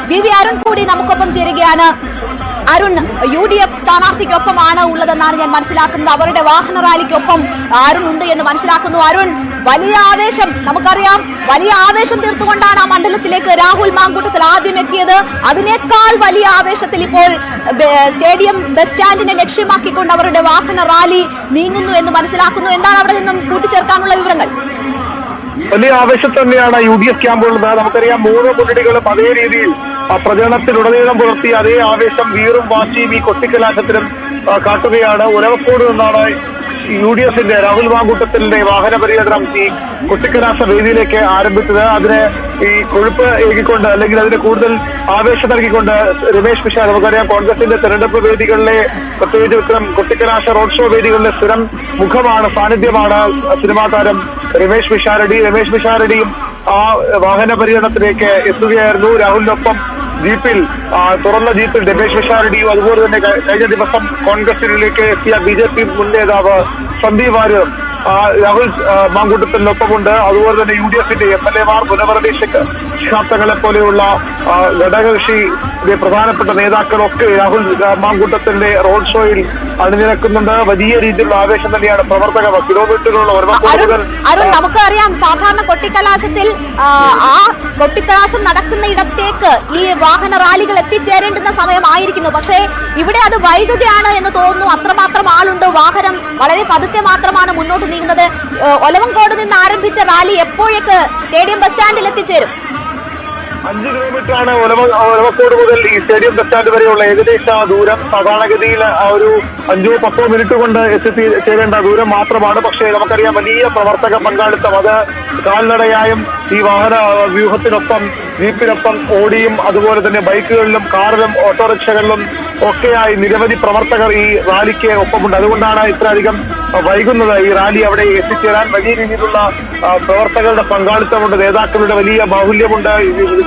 V Arun കൂടി നമുക്കൊപ്പം ചേരുകയാണ്. അരുൺ, UDF സ്ഥാനാർത്ഥിക്കൊപ്പമാണ് ഉള്ളതെന്നാണ് ഞാൻ മനസ്സിലാക്കുന്നത്. അവരുടെ വാഹന റാലിക്കൊപ്പം അരുൺ ഉണ്ട് എന്ന് മനസ്സിലാക്കുന്നു. അരുൺ, വലിയ ആവേശം, നമുക്കറിയാം വലിയ ആവേശം തീർത്തുകൊണ്ടാണ് ആ മണ്ഡലത്തിലേക്ക് രാഹുൽ മാങ്കൂട്ടത്തിൽ ആദ്യം എത്തിയത്. അതിനേക്കാൾ വലിയ ആവേശത്തിൽ ഇപ്പോൾ സ്റ്റേഡിയം ബസ് സ്റ്റാൻഡിനെ ലക്ഷ്യമാക്കിക്കൊണ്ട് അവരുടെ വാഹന റാലി നീങ്ങുന്നു എന്ന് മനസ്സിലാക്കുന്നു. എന്താണ് അവിടെ നിന്നും കൂട്ടിച്ചേർക്കാനുള്ള വിവരങ്ങൾ? വലിയ ആവേശം തന്നെയാണ് UDF ക്യാമ്പുള്ളത്. നമുക്കറിയാം 3 മുന്നണികളും അതേ രീതിയിൽ പ്രചരണത്തിലുടനീളം പുലർത്തിയ അതേ ആവേശം വീറും വാശിയും ഈ കൊട്ടിക്കലാശത്തിലും കാട്ടുകയാണ്. ഉലവക്കോട് നിന്നാണ് UDFന്റെ രാഹുൽ മാങ്കൂട്ടത്തിന്റെ വാഹന പര്യടനം ഈ കൊട്ടിക്കലാശ വേദിയിലേക്ക് ആരംഭിച്ചത്. അതിന് ഈ കൊഴുപ്പ് ഏകിക്കൊണ്ട് അല്ലെങ്കിൽ അതിന് കൂടുതൽ ആവേശം നൽകിക്കൊണ്ട് രമേശ് പിഷാരടി, നമുക്കറിയാം കോൺഗ്രസിന്റെ തെരഞ്ഞെടുപ്പ് വേദികളിലെ പ്രത്യേകിച്ച് ഇത്തരം കൊട്ടിക്കലാശ റോഡ് ഷോ വേദികളിലെ സ്ഥിരം മുഖമാണ്, സാന്നിധ്യമാണ് സിനിമാ താരം രമേശ് പിഷാരടിയും ആ വാഹന പര്യടനത്തിലേക്ക് എത്തുകയായിരുന്നു. രാഹുലിനൊപ്പം ജീപ്പിൽ, തുറന്ന ജീപ്പിൽ രമേശ് പിഷാരടിയും അതുപോലെ തന്നെ കഴിഞ്ഞ ദിവസം കോൺഗ്രസിലേക്ക് എത്തിയ BJP മുൻ നേതാവ് സന്ദീപ് വാര്യർ രാഹുൽ മാങ്കൂട്ടത്തിനൊപ്പമുണ്ട്. അതുപോലെ തന്നെ UDFന്റെ MLA-മാർ, പുനഃപ്രതി ശിഹാബ്ദങ്ങളെ പോലെയുള്ള ഘടകകക്ഷി പ്രധാനപ്പെട്ട നേതാക്കളൊക്കെ രാഹുൽ മാങ്കൂട്ടത്തിന്റെ റോഡ് ഷോയിൽ അണിനിരക്കുന്നുണ്ട്. വലിയ രീതിയിലുള്ള ആവേശം തന്നെയാണ് പ്രവർത്തകർ. കിലോമീറ്ററുകളുള്ള അരുൺ, നമുക്കറിയാം സാധാരണ കൊട്ടിക്കലാശത്തിൽ ആ കൊട്ടിക്കലാശം നടക്കുന്ന ഇടത്തേക്ക് ഈ വാഹന റാലികൾ എത്തിച്ചേരേണ്ടുന്ന സമയമായിരിക്കുന്നു. പക്ഷേ ഇവിടെ അത് വൈകുകയാണ് എന്ന് തോന്നുന്നു. അത്രമാത്രം ആളുണ്ട്. വാഹനം വളരെ പതുക്കെ മാത്രമാണ് മുന്നോട്ട് നീങ്ങുന്നത്. ഒലവങ്കോട് നിന്ന് ആരംഭിച്ച റാലി എപ്പോഴേക്ക് സ്റ്റേഡിയം ബസ് സ്റ്റാൻഡിൽ എത്തിച്ചേരും? 5 കിലോമീറ്ററാണ് ഒലവക്കോട് മുതൽ ഈ സ്റ്റേഡിയം ബസ് സ്റ്റാൻഡ് വരെയുള്ള ഏകദേശ ദൂരം. സാധാരണഗതിയിൽ ഒരു 5-10 മിനിറ്റ് കൊണ്ട് എത്തിച്ചേരേണ്ട ദൂരം മാത്രമാണ്. പക്ഷേ നമുക്കറിയാം വലിയ പ്രവർത്തക പങ്കാളിത്തം, അത് കാൽനടയായും ഈ വാഹന വ്യൂഹത്തിനൊപ്പം ജീപ്പിനൊപ്പം ഓടിയും അതുപോലെ തന്നെ ബൈക്കുകളിലും കാറിലും ഓട്ടോറിക്ഷകളിലും ഒക്കെയായി നിരവധി പ്രവർത്തകർ ഈ റാലിക്ക് ഒപ്പമുണ്ട്. അതുകൊണ്ടാണ് ഇത്രയധികം വൈകുന്നത്. ഈ റാലി അവിടെ എത്തിച്ചേരാൻ വലിയ രീതിയിലുള്ള പ്രവർത്തകരുടെ പങ്കാളിത്തമുണ്ട്, നേതാക്കളുടെ വലിയ ബാഹുല്യമുണ്ട്.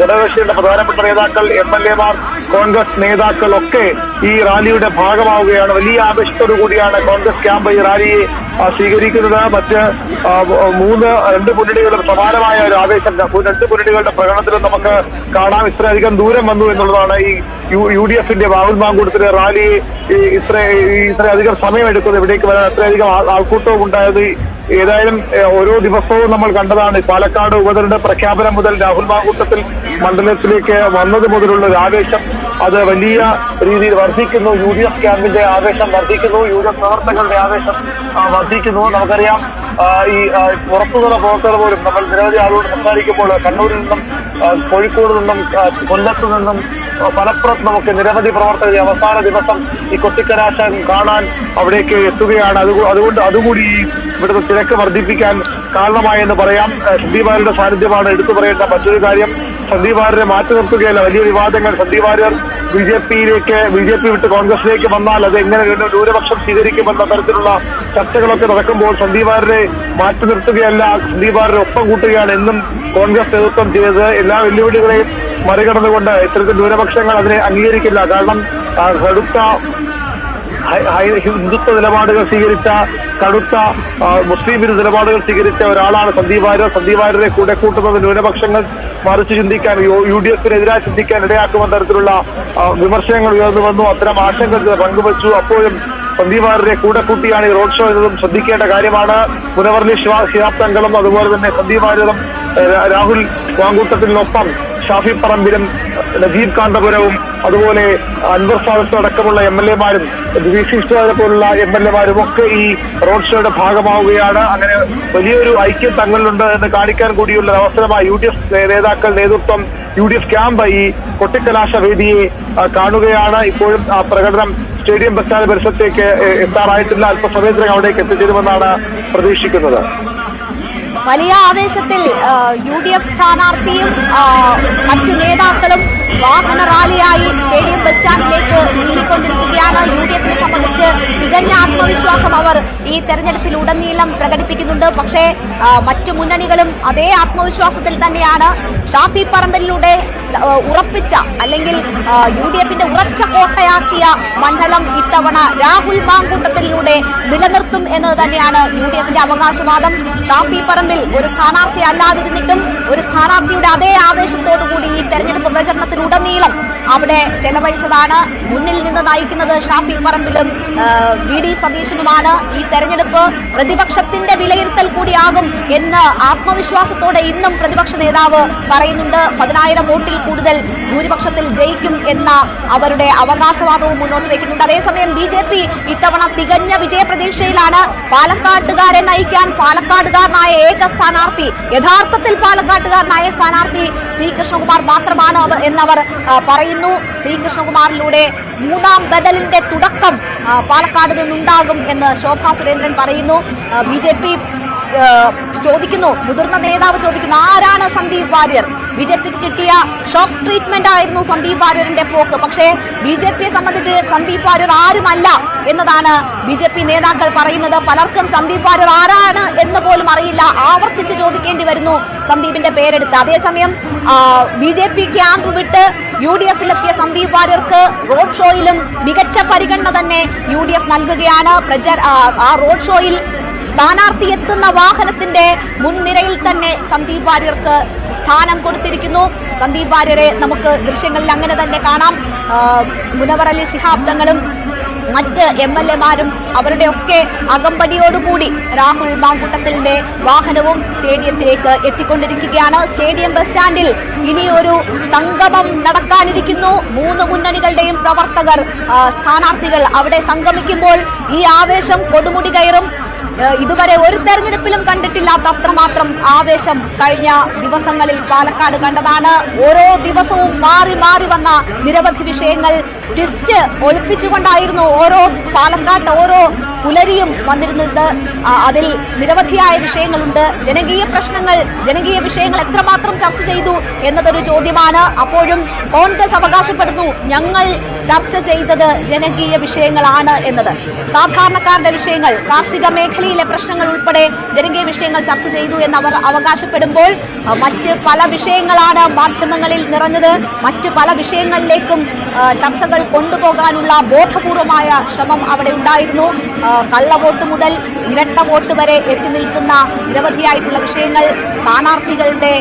ഘടകകക്ഷികളുടെ പ്രധാനപ്പെട്ട നേതാക്കൾ, MLA-മാർ, കോൺഗ്രസ് നേതാക്കൾ ഒക്കെ ഈ റാലിയുടെ ഭാഗമാവുകയാണ്. വലിയ ആവേശത്തോടു കൂടിയാണ് കോൺഗ്രസ് ക്യാമ്പ് ഈ റാലിയെ സ്വീകരിക്കുന്നത്. മറ്റ് 2 മുന്നണികളും സമാനമായ ഒരു ആവേശം 2 മുന്നണികളുടെ പ്രകടനത്തിലും നമുക്ക് കാണാം. ഇത്രയധികം ദൂരം വന്നു എന്നുള്ളതാണ് ഈ UDFന്റെ രാഹുൽ മാങ്കൂട്ടത്തിന്റെ റാലി ഇത്രയധികം സമയമെടുക്കുന്നത് ഇവിടേക്ക് വരാൻ. അത്രയധികം ആൾക്കൂട്ടവും ഉണ്ടായത് ഏതായാലും ഓരോ ദിവസവും നമ്മൾ കണ്ടതാണ്. പാലക്കാട് ഉപതെരഞ്ഞെടുപ്പ് പ്രഖ്യാപനം മുതൽ രാഹുൽ മാങ്കൂട്ടത്തിൽ മണ്ഡലത്തിലേക്ക് വന്നത് മുതലുള്ള ഒരു ആവേശം അത് വലിയ രീതിയിൽ വർദ്ധിക്കുന്നു. UDF ക്യാമ്പിന്റെ ആവേശം വർദ്ധിക്കുന്നു, UDF പ്രവർത്തകരുടെ ആവേശം വർദ്ധിക്കുന്നു. നമുക്കറിയാം ഈ പുറത്തുനിന്നുള്ള പ്രവർത്തകർ പോലും നമ്മൾ നിരവധി ആളുകളോട് സംസാരിക്കുമ്പോൾ കണ്ണൂരിൽ നിന്നും കോഴിക്കോട് നിന്നും കൊല്ലത്തു നിന്നും മലപ്പുറത്ത് നമുക്ക് നിരവധി പ്രവർത്തകർ അവസാന ദിവസം ഈ കൊട്ടിക്കലാശം കാണാൻ അവിടേക്ക് എത്തുകയാണ്. അതുകൊണ്ട് അതുകൂടി ഇവിടുത്തെ തിരക്ക് വർദ്ധിപ്പിക്കാൻ കാരണമായെന്ന് പറയാം. സന്ദീപ് വാര്യരുടെ സാന്നിധ്യമാണ് എടുത്തു പറയേണ്ട മറ്റൊരു കാര്യം. സന്ദീപ് വാര്യരെ മാറ്റി നിർത്തുകയല്ല, വലിയ വിവാദങ്ങൾ. സന്ദീപ് വാര്യർ BJP വിട്ട് കോൺഗ്രസിലേക്ക് വന്നാൽ അത് എങ്ങനെ ന്യൂനപക്ഷം സ്വീകരിക്കുമെന്ന തരത്തിലുള്ള ചർച്ചകളൊക്കെ നടക്കുമ്പോൾ സന്ദീപ് വാര്യരെ മാറ്റി നിർത്തുകയല്ല, സന്ദീപ് വാര്യരെ ഒപ്പം കൂട്ടുകയാണ് എന്നും കോൺഗ്രസ് നേതൃത്വം ചെയ്തത്. എല്ലാ വെല്ലുവിളികളെയും മറികടന്നുകൊണ്ട് ഇത്തരത്തിൽ ന്യൂനപക്ഷങ്ങൾ അതിനെ അംഗീകരിക്കില്ല. കാരണം കടുത്ത ഹിന്ദുത്വ നിലപാടുകൾ സ്വീകരിച്ച, കടുത്ത മുസ്ലിം വിരുദ്ധ നിലപാടുകൾ സ്വീകരിച്ച ഒരാളാണ് സന്ദീപ് വാര്യർ. സന്ദീപ് വാര്യരെ കൂടെ കൂട്ടുന്നത് ന്യൂനപക്ഷങ്ങൾ മറിച്ച് ചിന്തിക്കാൻ, UDFനെതിരായി ചിന്തിക്കാൻ ഇടയാക്കുമെന്ന തരത്തിലുള്ള വിമർശനങ്ങൾ ഉയർന്നു വന്നു. അത്തരം ആശങ്കകൾ പങ്കുവച്ചു. അപ്പോഴും സന്ദീപ് വാര്യരെ കൂടെ കൂട്ടിയാണ് ഈ റോഡ് ഷോ എന്നതും ശ്രദ്ധിക്കേണ്ട കാര്യമാണ്. പുനഃപ്രതി ശിഹാബ്ദങ്ങളും അതുപോലെ തന്നെ സന്ദീപ് വാര്യരും രാഹുൽ മാങ്കൂട്ടത്തിനൊപ്പം ഷാഫി പറമ്പിലും നജീബ് കാന്തപുരവും അതുപോലെ അൻവർ സാദത്ത് അടക്കമുള്ള MLA-മാരും VC പോലുള്ള MLA-മാരും ഒക്കെ ഈ റോഡ് ഷോയുടെ ഭാഗമാവുകയാണ്. അങ്ങനെ വലിയൊരു ഐക്യം തങ്ങളിലുണ്ട് എന്ന് കാണിക്കാൻ കൂടിയുള്ള അവസരമായി UDF നേതൃത്വം UDF ക്യാമ്പ് ഈ കൊട്ടിക്കലാശ വേദിയെ കാണുകയാണ്. ഇപ്പോഴും ആ പ്രകടനം സ്റ്റേഡിയം ബസ് സ്റ്റാൻഡ് പരിസരത്തേക്ക് എത്താറായിട്ടില്ല. അല്പസമയത്തിനകം അവിടേക്ക് എത്തിച്ചേരുമെന്നാണ് പ്രതീക്ഷിക്കുന്നത്. വലിയ ആവേശത്തിൽ UDF സ്ഥാനാർത്ഥിയും മറ്റു നേതാക്കളും വാഹന റാലിയായി സ്റ്റേഡിയം ബസ് സ്റ്റാൻഡിലേക്ക് നീങ്ങിക്കൊണ്ടിരിക്കുകയാണ്. UDFനെ സംബന്ധിച്ച് തികഞ്ഞ ആത്മവിശ്വാസം അവർ ഈ തെരഞ്ഞെടുപ്പിൽ ഉടനീളം പ്രകടിപ്പിക്കുന്നുണ്ട്. പക്ഷേ മറ്റു മുന്നണികളും അതേ ആത്മവിശ്വാസത്തിൽ തന്നെയാണ്. ഷാഫി പറമ്പലിലൂടെ ഉറപ്പിച്ച അല്ലെങ്കിൽ UDFന്റെ ഉറച്ച കോട്ടയാക്കിയ മണ്ഡലം ഇത്തവണ രാഹുൽ മാങ്കൂട്ടത്തിലൂടെ നിലനിർത്തും എന്നത് തന്നെയാണ് UDFന്റെ അവകാശവാദം. ഷാഫി പറമ്പിൽ ഒരു സ്ഥാനാർത്ഥി അല്ലാതിരുന്നിട്ടും ഒരു സ്ഥാനാർത്ഥിയുടെ അതേ ആവേശത്തോടുകൂടി ഈ തെരഞ്ഞെടുപ്പ് പ്രചരണത്തിലുടനീളം അവിടെ ചെലവഴിച്ചതാണ്. മുന്നിൽ നിന്ന് നയിക്കുന്നത് ഷാഫി പറമ്പിലും VD സതീശനുമാണ്. ഈ തെരഞ്ഞെടുപ്പ് പ്രതിപക്ഷത്തിന്റെ വിലയിരുത്തൽ കൂടിയാകും എന്ന് ആത്മവിശ്വാസത്തോടെ ഇന്നും പ്രതിപക്ഷ നേതാവ് പറയുന്നുണ്ട്. 10,000 വോട്ടിൽ കൂടുതൽ ഭൂരിപക്ഷത്തിൽ ജയിക്കും എന്ന അവരുടെ അവകാശവാദവും മുന്നോട്ട് വയ്ക്കുന്നുണ്ട്. അതേസമയം BJP ഇത്തവണ തികഞ്ഞ വിജയപ്രതീക്ഷയിലാണ്. പാലക്കാട്ടുകാരെ നയിക്കാൻ പാലക്കാടുകാരനായ ഏക സ്ഥാനാർത്ഥി, യഥാർത്ഥത്തിൽ പാലക്കാട്ടുകാരനായ സ്ഥാനാർത്ഥി C. കൃഷ്ണകുമാർ മാത്രമാണ് എന്നവർ പറയുന്നു. C. കൃഷ്ണകുമാറിലൂടെ മൂന്നാം ബദലിന്റെ തുടക്കം പാലക്കാട് നിന്നുണ്ടാകും എന്ന് ശോഭാ സുരേന്ദ്രൻ പറയുന്നു. BJP ചോദിക്കുന്നു, മുതിർന്ന നേതാവ് ചോദിക്കുന്നു, ആരാണ് സന്ദീപ് വാര്യർ? BJPക്ക് കിട്ടിയ ഷോക്ക് ട്രീറ്റ്മെന്റ് ആയിരുന്നു സന്ദീപ് വാര്യറിന്റെ പോക്ക്. പക്ഷേ BJPയെ സംബന്ധിച്ച് സന്ദീപ് വാര്യർ ആരുമല്ല എന്നതാണ് BJP നേതാക്കൾ പറയുന്നത്. പലർക്കും സന്ദീപ് വാര്യർ ആരാണ് എന്ന് പോലും അറിയില്ല. ആവർത്തിച്ച് ചോദിക്കേണ്ടി വരുന്നു സന്ദീപിന്റെ പേരെടുത്ത്. അതേസമയം BJP ക്യാമ്പ് വിട്ട് UDFിലെത്തിയ സന്ദീപ് വാര്യർക്ക് റോഡ് ഷോയിലും മികച്ച പരിഗണന തന്നെ UDF നൽകുകയാണ്. ആ റോഡ് ഷോയിൽ സ്ഥാനാർത്ഥി എത്തുന്ന വാഹനത്തിന്റെ മുൻനിരയിൽ തന്നെ സന്ദീപ് വാര്യർക്ക് സ്ഥാനം കൊടുത്തിരിക്കുന്നു. സന്ദീപ് വാര്യരെ നമുക്ക് ദൃശ്യങ്ങളിൽ അങ്ങനെ തന്നെ കാണാം. മുനവർ അലി ശിഹാബ് തങ്ങളും മറ്റ് MLA-മാരും അവരുടെയൊക്കെ അകമ്പടിയോടുകൂടി രാഹുൽ മാങ്കൂട്ടത്തിന്റെ വാഹനവും സ്റ്റേഡിയത്തിലേക്ക് എത്തിക്കൊണ്ടിരിക്കുകയാണ്. സ്റ്റേഡിയം ബസ് സ്റ്റാൻഡിൽ ഇനിയൊരു സംഗമം നടക്കാനിരിക്കുന്നു. 3 മുന്നണികളുടെയും പ്രവർത്തകർ, സ്ഥാനാർത്ഥികൾ അവിടെ സംഗമിക്കുമ്പോൾ ഈ ആവേശം കൊടുമുടി കയറും. ഇതുവരെ ഒരു തെരഞ്ഞെടുപ്പിലും കണ്ടിട്ടില്ലാത്ത അത്രമാത്രം ആവേശം കഴിഞ്ഞ ദിവസങ്ങളിൽ പാലക്കാട് കണ്ടതാണ്. ഓരോ ദിവസവും മാറി മാറി വന്ന നിരവധി വിഷയങ്ങൾ ട്വിസ്റ്റ് ഒളിപ്പിച്ചുകൊണ്ടായിരുന്നു പാലക്കാട്ട് ഓരോ പുലരിയും വന്നിരുന്നത്. അതിൽ നിരവധിയായ വിഷയങ്ങളുണ്ട്. ജനകീയ പ്രശ്നങ്ങൾ, ജനകീയ വിഷയങ്ങൾ എത്രമാത്രം ചർച്ച ചെയ്തു എന്നതൊരു ചോദ്യമാണ്. അപ്പോഴും കോൺഗ്രസ് അവകാശപ്പെടുന്നു, ഞങ്ങൾ ചർച്ച ചെയ്തത് ജനകീയ വിഷയങ്ങളാണ് എന്നത്. സാധാരണക്കാരുടെ വിഷയങ്ങൾ, കാർഷിക മേഖലയിലെ പ്രശ്നങ്ങൾ ഉൾപ്പെടെ ജനകീയ വിഷയങ്ങൾ ചർച്ച ചെയ്തു എന്നവർ അവകാശപ്പെടുമ്പോൾ മറ്റ് പല വിഷയങ്ങളാണ് മാധ്യമങ്ങളിൽ നിറഞ്ഞത്. മറ്റ് പല വിഷയങ്ങളിലേക്കും ചർച്ചകൾ കൊണ്ടുപോകാനുള്ള ബോധപൂർവമായ ശ്രമം അവിടെ ഉണ്ടായിരുന്നു. കള്ളവോട്ട് മുതൽ ഇരട്ട വോട്ട് വരെ എത്തി നിൽക്കുന്ന നിരവധിയായിട്ടുള്ള വിഷയങ്ങൾ, സ്ഥാനാർത്ഥികളുടെ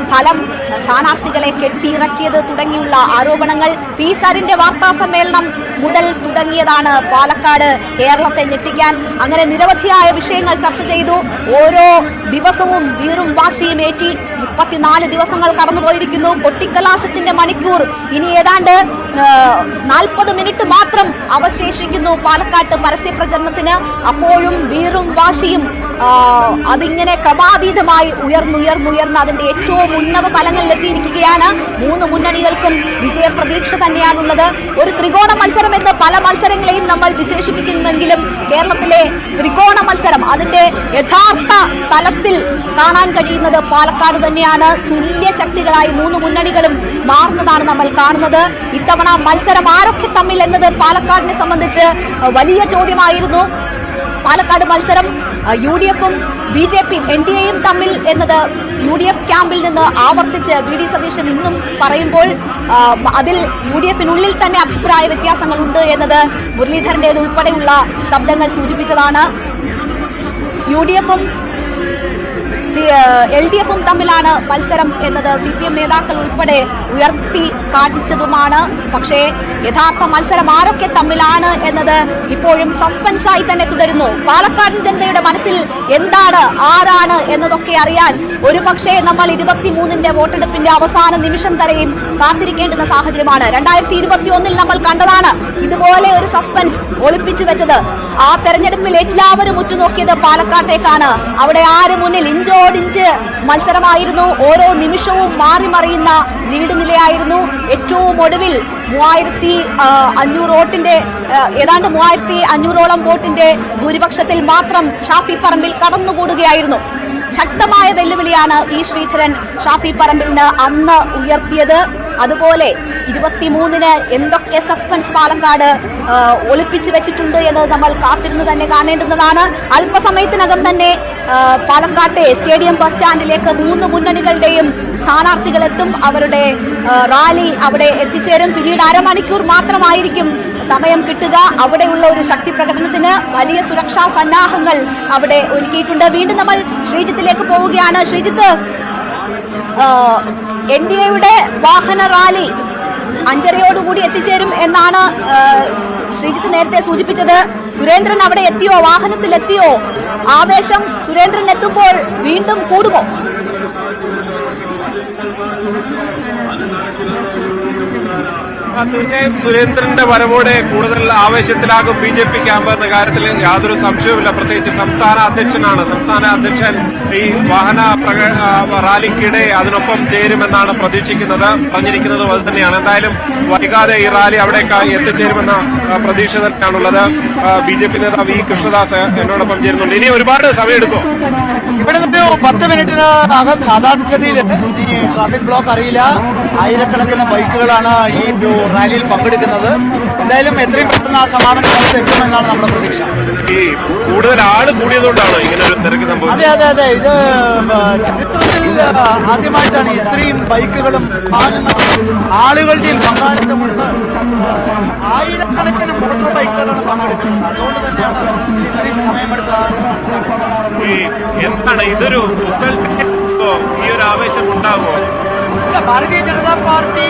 സ്ഥലം, സ്ഥാനാർത്ഥികളെ കെട്ടിയിറക്കിയത് തുടങ്ങിയുള്ള ആരോപണങ്ങൾ, PSARന്റെ വാർത്താ സമ്മേളനം മുതൽ തുടങ്ങിയതാണ് പാലക്കാട് കേരളത്തെ ഞെട്ടിക്കാൻ. അങ്ങനെ നിരവധിയായ വിഷയങ്ങൾ ചർച്ച ചെയ്തു. ഓരോ ദിവസവും വീറും വാശിയും ഏറ്റി 34 ദിവസങ്ങൾ കടന്നുപോയിരിക്കുന്നു. കൊട്ടിക്കലാശത്തിന്റെ മണിക്കൂർ ഇനി ഏതാണ്ട് 40 മിനിറ്റ് മാത്രം അവശേഷിക്കുന്നു പാലക്കാട്ട് പരസ്യ പ്രചരണത്തിന്. അപ്പോഴും വീറും വാശിയും അതിങ്ങനെ ക്രമാതീതമായി ഉയർന്നുയർന്ന് അതിന്റെ ഏറ്റവും ഉന്നത തലങ്ങളിൽ എത്തിയിരിക്കുകയാണ്. 3 മുന്നണികൾക്കും വിജയപ്രതീക്ഷ തന്നെയാണുള്ളത്. ഒരു ത്രികോണ മത്സരം എന്ന് പല മത്സരങ്ങളെയും നമ്മൾ വിശേഷിപ്പിക്കുന്നെങ്കിലും കേരളത്തിലെ ത്രികോണ മത്സരം അതിന്റെ യഥാർത്ഥ തലത്തിൽ കാണാൻ കഴിയുന്നത് പാലക്കാട് തന്നെയാണ്. തുല്യ ശക്തികളായി 3 മുന്നണികളും മാറുന്നതാണ് നമ്മൾ കാണുന്നത്. ഇത്തവണ മത്സരം ആരൊക്കെ തമ്മിൽ എന്നത് പാലക്കാടിനെ സംബന്ധിച്ച് വലിയ ചോദ്യമായിരുന്നു. പാലക്കാട് മത്സരം UDFും BJPയും NDAയും തമ്മിൽ എന്നത് UDF ക്യാമ്പിൽ നിന്ന് ആവർത്തിച്ച് VD സതീശൻ ഇന്നും പറയുമ്പോൾ അതിൽ UDFിനുള്ളിൽ തന്നെ അഭിപ്രായ വ്യത്യാസങ്ങളുണ്ട് എന്നത് മുരളീധരൻ്റേതുൾപ്പെടെയുള്ള ശബ്ദങ്ങൾ സൂചിപ്പിച്ചതാണ്. UDFും LDFും തമ്മിലാണ് മത്സരം എന്നത് CPM നേതാക്കൾ ഉൾപ്പെടെ ഉയർത്തി കാണിച്ചതുമാണ്. പക്ഷേ യഥാർത്ഥ മത്സരം ആരൊക്കെ തമ്മിലാണ് എന്നത് ഇപ്പോഴും സസ്പെൻസായി തന്നെ തുടരുന്നു. പാലക്കാട് ജനതയുടെ മനസ്സിൽ എന്താണ്, ആരാണ് എന്നതൊക്കെ അറിയാൻ ഒരു പക്ഷേ നമ്മൾ 23-ന്റെ വോട്ടെടുപ്പിന്റെ അവസാന നിമിഷം വരെയും കാത്തിരിക്കേണ്ടുന്ന സാഹചര്യമാണ്. 2021-ൽ നമ്മൾ കണ്ടതാണ് ഇതുപോലെ ഒരു സസ്പെൻസ് ഒളിപ്പിച്ചു വെച്ചത്. ആ തെരഞ്ഞെടുപ്പിൽ എല്ലാവരും ഉറ്റുനോക്കിയത് പാലക്കാട്ടേക്കാണ്. അവിടെ ആര് മുന്നിൽ ഇഞ്ചോടിഞ്ച് മത്സരമായിരുന്നു. ഓരോ നിമിഷവും മാറി മറിയുന്ന ലീഡ് നിലയായിരുന്നു. ഏറ്റവും ഒടുവിൽ 3500 വോട്ടിന്റെ ഏതാണ്ട് 3500ഓളം വോട്ടിന്റെ ഭൂരിപക്ഷത്തിൽ മാത്രം ഷാഫി പറമ്പിൽ കടന്നുകൂടുകയായിരുന്നു. ശക്തമായ വെല്ലുവിളിയാണ് E. ശ്രീധരൻ ഷാഫി പറമ്പിലിന് അന്ന് ഉയർത്തിയത്. അതുപോലെ 23-ന് എന്തൊക്കെ സസ്പെൻസ് പാലക്കാട് ഒളിപ്പിച്ചു വെച്ചിട്ടുണ്ട് എന്നത് നമ്മൾ കാത്തിരുന്ന് തന്നെ കാണേണ്ടുന്നതാണ്. അല്പസമയത്തിനകം തന്നെ പാലക്കാട്ടെ സ്റ്റേഡിയം ബസ് സ്റ്റാൻഡിലേക്ക് 3 മുന്നണികളുടെയും സ്ഥാനാർത്ഥികൾ എത്തും. അവരുടെ റാലി അവിടെ എത്തിച്ചേരും. പിന്നീട് അരമണിക്കൂർ മാത്രമായിരിക്കും സമയം കിട്ടുക. അവിടെയുള്ള ഒരു ശക്തി പ്രകടനത്തിന് വലിയ സുരക്ഷാ സന്നാഹങ്ങൾ അവിടെ ഒരുക്കിയിട്ടുണ്ട്. വീണ്ടും നമ്മൾ ശ്രീജിത്തിലേക്ക് പോവുകയാണ്. ശ്രീജിത്ത്, NDAയുടെ വാഹന റാലി 5:30 എത്തിച്ചേരും എന്നാണ് ശ്രീജിത്ത് നേരത്തെ സൂചിപ്പിച്ചത്. സുരേന്ദ്രൻ അവിടെ എത്തിയോ? വാഹനത്തിലെത്തിയോ? ആവേശം സുരേന്ദ്രൻ എത്തുമ്പോൾ വീണ്ടും കൂടുമോ? തീർച്ചയായും സുരേന്ദ്രന്റെ വരവോടെ കൂടുതൽ ആവേശത്തിലാകും BJP ക്യാമ്പ് എന്ന കാര്യത്തിൽ യാതൊരു സംശയവുമില്ല. പ്രത്യേകിച്ച് സംസ്ഥാന അധ്യക്ഷൻ ഈ വാഹന റാലിക്കിടെ അതിനൊപ്പം ചേരുമെന്നാണ് പ്രതീക്ഷിക്കുന്നത്. പറഞ്ഞിരിക്കുന്നത് അത് തന്നെയാണ്. എന്തായാലും വൈകാതെ ഈ റാലി അവിടേക്ക് എത്തിച്ചേരുമെന്ന പ്രതീക്ഷ തന്നെയാണുള്ളത്. BJP നേതാവ് E. കൃഷ്ണദാസ് എന്നോടൊപ്പം ചേരുന്നുണ്ട്. ഇനി ഒരുപാട് സമയമെടുക്കും. ഇവിടെ നിന്ന് 10 മിനിറ്റിനകം സാധാരണഗതിയിൽ ഈ ട്രാഫിക് ബ്ലോക്ക് അറിയില്ല. ആയിരക്കണക്കിന് ബൈക്കുകളാണ് ഈ റാലിയിൽ പങ്കെടുക്കുന്നത്. എന്തായാലും എത്രയും പെട്ടെന്ന് ആ സമാപന സ്ഥലത്ത് എത്തുമെന്നാണ് നമ്മുടെ പ്രതീക്ഷ. ഈ കൂടുതൽ ആള് കൂടിയതുകൊണ്ടാണ് ഇങ്ങനെ ഒരു തിരക്ക് സംഭവിച്ചത്. അതെ ഇത് ചരിത്രത്തിൽ ആദ്യമായിട്ടാണ് ഇത്രയും ബൈക്കുകളും ആളുകളുടെയും പങ്കാളിത്തമുണ്ട്. ആയിരക്കണക്കിന് മോട്ടോർ ബൈക്കുകളാണ് പങ്കെടുക്കുന്നത്. അതുകൊണ്ട് തന്നെയാണ് ഇത്രയും സമയമെടുത്തതാണ്. എന്താണ് ഇതൊരു റിസൾട്ട്? ഈ ഒരു ആവേശം ഉണ്ടാകുമോ? ഭാരതീയ ജനതാ പാർട്ടി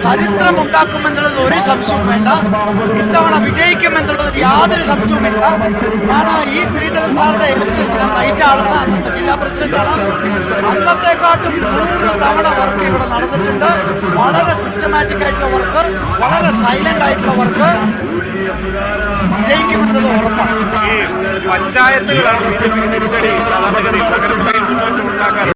ചരിത്രമുണ്ടാക്കുമെന്നുള്ളത് ഒരു സംശയവും വേണ്ട. ഇത്തവണ വിജയിക്കുമെന്നുള്ളത് യാതൊരു സംശയവുമില്ല. ഞാൻ ഈ ശ്രീധരൻ സാറിന്റെ ഇലക്ഷൻ നയിച്ച ആളാണ്. അന്നത്തെ ജില്ലാ പ്രസിഡന്റാണ്. അന്നത്തെക്കാട്ടും 100 തവണ വർക്ക് ഇവിടെ നടന്നിട്ടുണ്ട്. വളരെ സിസ്റ്റമാറ്റിക് ആയിട്ടുള്ള വർക്ക്, വളരെ സൈലന്റ് ആയിട്ടുള്ള വർക്ക്. വിജയിക്കുമെന്നത് ഉറപ്പാണ്. ഈ പഞ്ചായത്തുകളാണ് BJP തിരിച്ചടി സാധാരണഗതിയിൽ നഗരസഭയിൽ മുന്നോട്ട് ഉണ്ടാക്കാറ്.